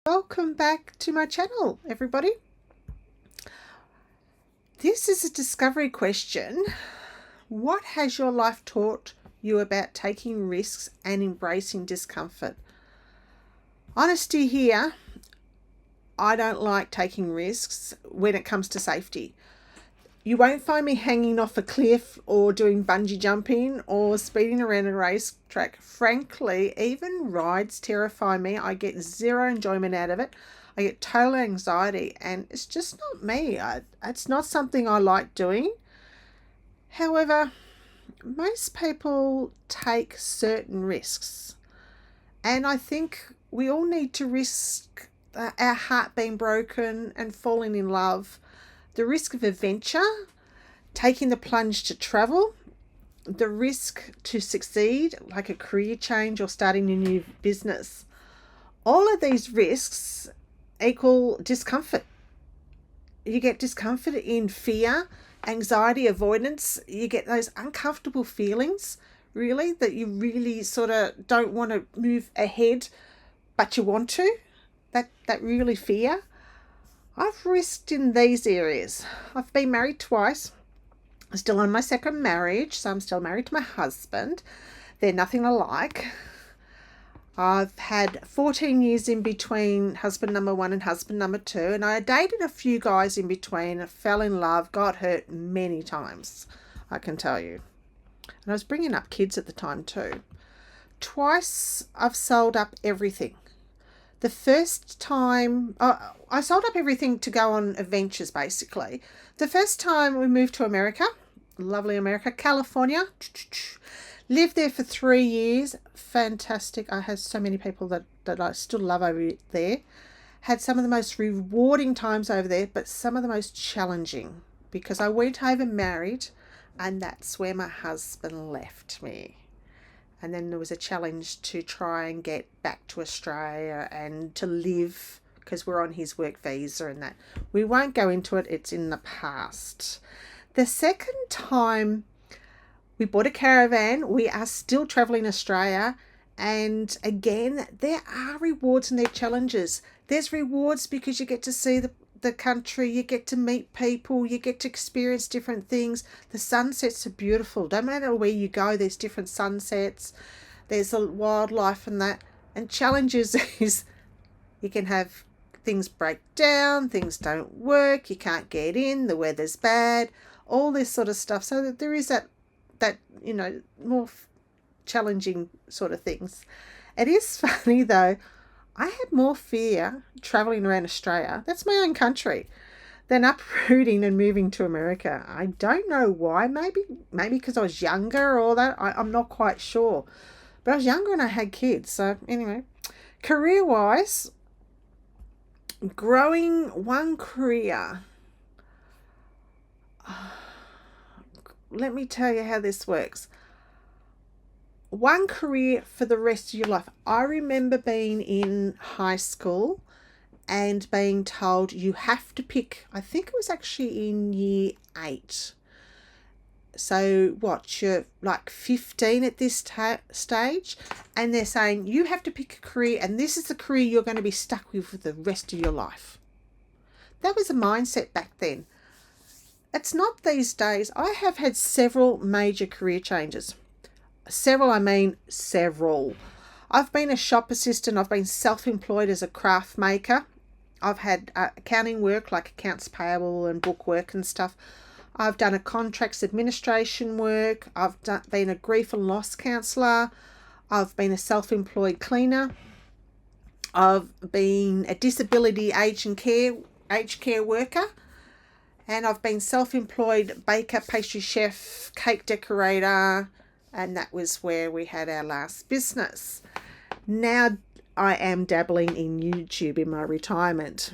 Welcome back to my channel, everybody. This is a discovery question. What has your life taught you about taking risks and embracing discomfort? Honesty here, I don't like taking risks when it comes to safety. You won't find me hanging off a cliff or doing bungee jumping or speeding around a racetrack. Frankly, even rides terrify me. I get zero enjoyment out of it. I get total anxiety, and it's just not me. It's not something I like doing. However, most people take certain risks, and I think we all need to risk our heart being broken and falling in love, the risk of adventure, taking the plunge to travel, the risk to succeed, like a career change or starting a new business. All of these risks equal discomfort. You get discomfort in fear, anxiety, avoidance. You get those uncomfortable feelings, really, that you really sort of don't want to move ahead, but you want to. That really fear. I've risked in these areas. I've been married twice. Still on my second marriage, so I'm still married to my husband. They're nothing alike. I've had 14 years in between husband number one and husband number two, and I dated a few guys in between, fell in love, got hurt many times, I can tell you. And I was bringing up kids at the time too. Twice I've sold up everything. The first time, I sold up everything to go on adventures, basically. The first time we moved to America, lovely America, California, lived there for 3 years. Fantastic. I have so many people that I still love over there. Had some of the most rewarding times over there, but some of the most challenging, because I went over married, and that's where my husband left me. And then there was a challenge to try and get back to Australia and to live, because we're on his work visa and that. We won't go into it. It's in the past. The second time we bought a caravan, we are still traveling Australia. And again, there are rewards and there are challenges. There's rewards because you get to see the country, you get to meet people, you get to experience different things. The sunsets are beautiful. Don't matter where you go, there's different sunsets. There's a wildlife and that. And challenges is you can have things break down, things don't work, you can't get in, the weather's bad, all this sort of stuff. So there is that more challenging sort of things. It is funny though, I had more fear traveling around Australia, that's my own country, than uprooting and moving to America. I don't know why. Maybe because I was younger or that. I'm not quite sure. But I was younger and I had kids. So anyway, career-wise, growing one career. Let me tell you how this works. One career for the rest of your life. I remember being in high school and being told you have to pick, I think it was actually in year 8. So what, you're like 15 at this stage, and they're saying you have to pick a career, and this is the career you're going to be stuck with for the rest of your life. That was a mindset back then. It's not these days. I have had several major career changes. Several. I've been a shop assistant. I've been self-employed as a craft maker. I've had accounting work like accounts payable and book work and stuff. I've done a contracts administration work. I've been a grief and loss counsellor. I've been a self-employed cleaner. I've been a disability aged care worker. And I've been self-employed baker, pastry chef, cake decorator, and that was where we had our last business. Now I am dabbling in YouTube in my retirement.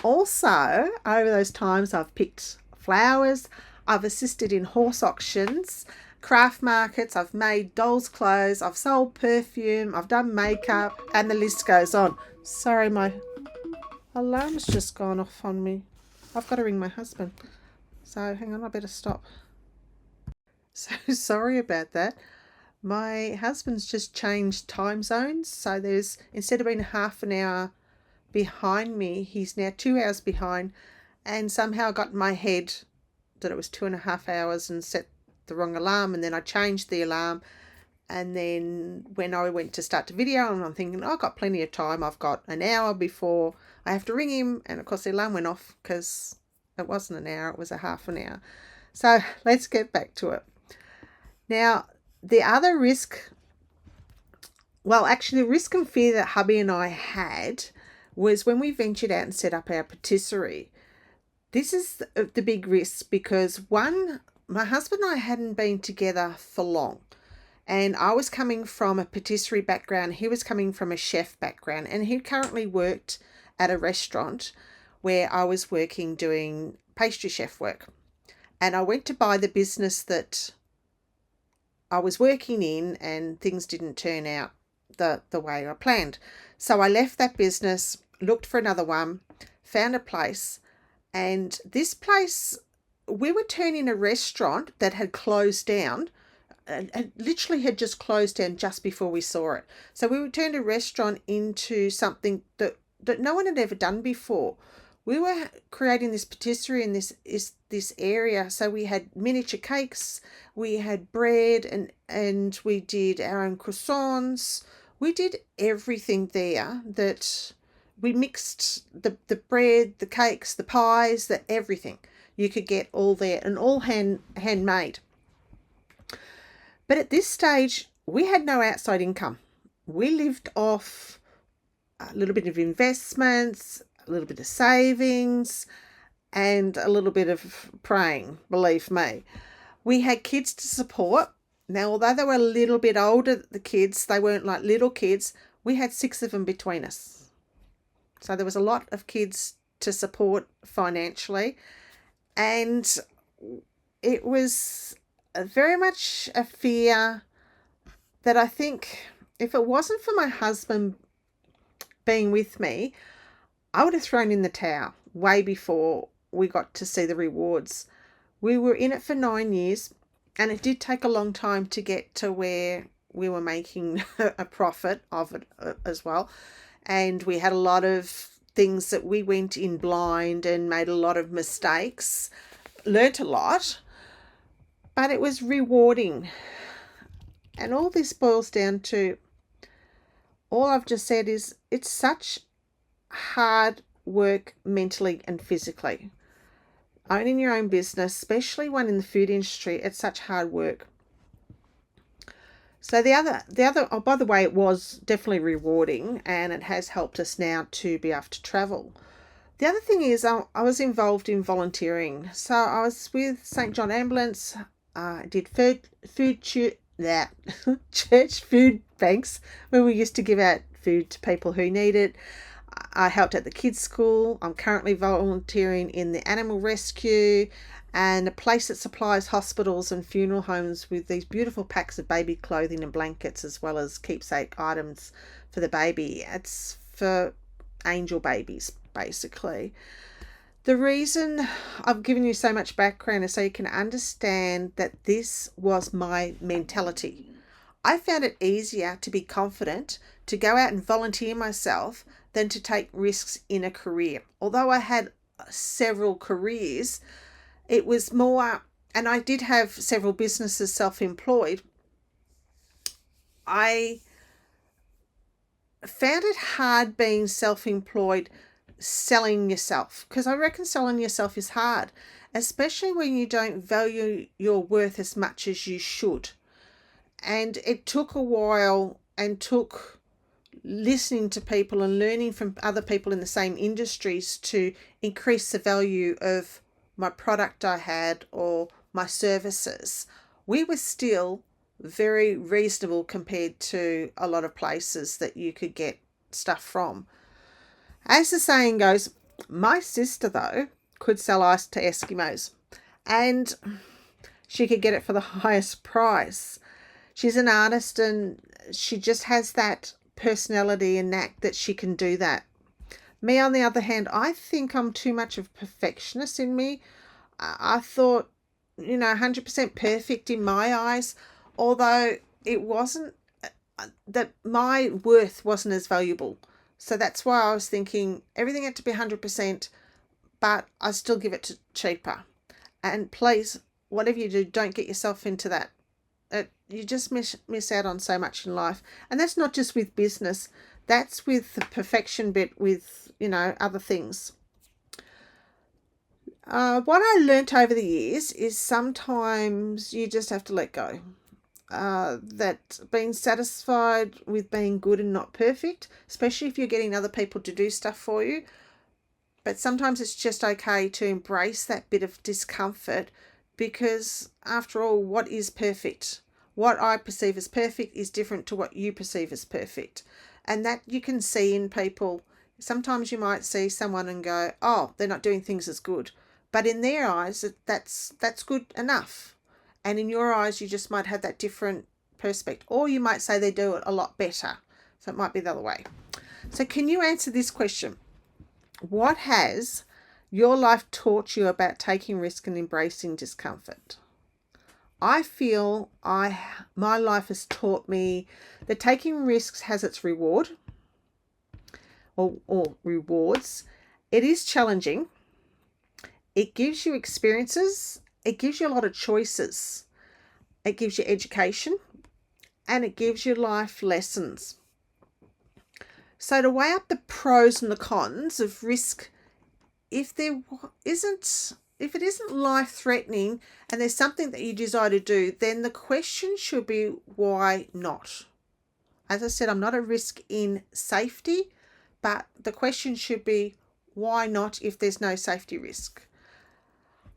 Also, over those times I've picked flowers, I've assisted in horse auctions, craft markets, I've made dolls' clothes, I've sold perfume, I've done makeup, and the list goes on. Sorry, my alarm's just gone off on me. I've got to ring my husband. So hang on, I better stop. So sorry about that. My husband's just changed time zones, so there's, instead of being half an hour behind me, he's now 2 hours behind, and somehow got in my head that it was 2.5 hours and set the wrong alarm, and then I changed the alarm. And then when I went to start the video, and I'm thinking, I've got plenty of time, I've got an hour before I have to ring him, and of course the alarm went off because it wasn't an hour, it was a half an hour. So let's get back to it. Now, the other risk, well, actually, the risk and fear that hubby and I had was when we ventured out and set up our patisserie. This is the big risk because, one, my husband and I hadn't been together for long. And I was coming from a patisserie background. He was coming from a chef background. And he currently worked at a restaurant where I was working doing pastry chef work. And I went to buy the business that I was working in, and things didn't turn out the way I planned. So I left that business, looked for another one, found a place. And this place, we were turning a restaurant that had closed down, and literally had just closed down just before we saw it. So we turned a restaurant into something that no one had ever done before. We were creating this patisserie in this area. So we had miniature cakes, we had bread, and we did our own croissants. We did everything there. That we mixed the bread, the cakes, the pies, everything. You could get all there, and all handmade. But at this stage, we had no outside income. We lived off a little bit of investments, a little bit of savings, and a little bit of praying, believe me. We had kids to support. Now, although they were a little bit older, the kids, they weren't like little kids. We had 6 of them between us. So there was a lot of kids to support financially. And it was very much a fear that I think if it wasn't for my husband being with me, I would have thrown in the towel way before we got to see the rewards. We were in it for 9 years, and it did take a long time to get to where we were making a profit of it as well. And we had a lot of things that we went in blind and made a lot of mistakes, learnt a lot, but it was rewarding. And all this boils down to, all I've just said is, it's such hard work mentally and physically. Owning your own business, especially one in the food industry, it's such hard work. So the other, oh, by the way, it was definitely rewarding, and it has helped us now to be able to travel. The other thing is, I was involved in volunteering. So I was with St. John Ambulance. I did church food banks, where we used to give out food to people who need it. I helped at the kids' school. I'm currently volunteering in the animal rescue and a place that supplies hospitals and funeral homes with these beautiful packs of baby clothing and blankets, as well as keepsake items for the baby. It's for angel babies, basically. The reason I've given you so much background is so you can understand that this was my mentality. I found it easier to be confident to go out and volunteer myself than to take risks in a career. Although I had several careers, it was more, and I did have several businesses self-employed. I found it hard being self-employed, selling yourself, because I reckon selling yourself is hard, especially when you don't value your worth as much as you should. And it took a while, and took listening to people and learning from other people in the same industries to increase the value of my product I had or my services. We were still very reasonable compared to a lot of places that you could get stuff from. As the saying goes, my sister, though, could sell ice to Eskimos, and she could get it for the highest price. She's an artist, and she just has that personality and knack that she can do that. Me, on the other hand, I think I'm too much of a perfectionist in me. I thought, 100% perfect in my eyes, although it wasn't that my worth wasn't as valuable. So that's why I was thinking everything had to be 100%, but I still give it to cheaper. And please, whatever you do, don't get yourself into that. You just miss out on so much in life. And that's not just with business. That's with the perfection bit with, other things. What I learnt over the years is sometimes you just have to let go. That being satisfied with being good and not perfect, especially if you're getting other people to do stuff for you. But sometimes it's just okay to embrace that bit of discomfort because, after all, what is perfect? What I perceive as perfect is different to what you perceive as perfect. And that you can see in people. Sometimes you might see someone and go, oh, they're not doing things as good. But in their eyes, that's good enough. And in your eyes, you just might have that different perspective. Or you might say they do it a lot better. So it might be the other way. So can you answer this question? What has your life taught you about taking risk and embracing discomfort? I feel my life has taught me that taking risks has its reward or rewards. It is challenging. It gives you experiences. It gives you a lot of choices. It gives you education and it gives you life lessons. So to weigh up the pros and the cons of risk, if it isn't life-threatening and there's something that you desire to do, then the question should be, why not? As I said, I'm not at risk in safety, but the question should be, why not if there's no safety risk?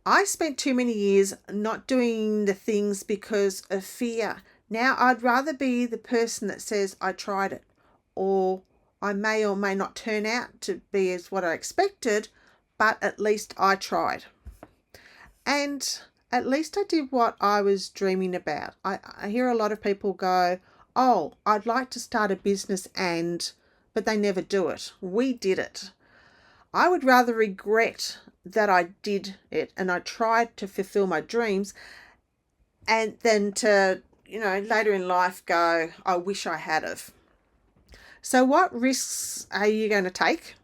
I spent too many years not doing the things because of fear. Now I'd rather be the person that says I tried it, or I may or may not turn out to be as what I expected, but at least I tried. And at least I did what I was dreaming about. I hear a lot of people go, oh, I'd like to start a business but they never do it. We did it. I would rather regret that I did it and I tried to fulfill my dreams and then to, later in life go, I wish I had have. So what risks are you going to take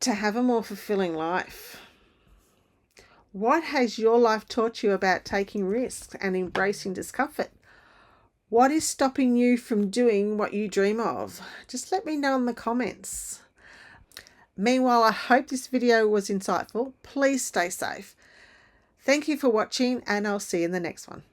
to have a more fulfilling life? What has your life taught you about taking risks and embracing discomfort? What is stopping you from doing what you dream of? Just let me know in the comments. Meanwhile, I hope this video was insightful. Please stay safe. Thank you for watching and I'll see you in the next one.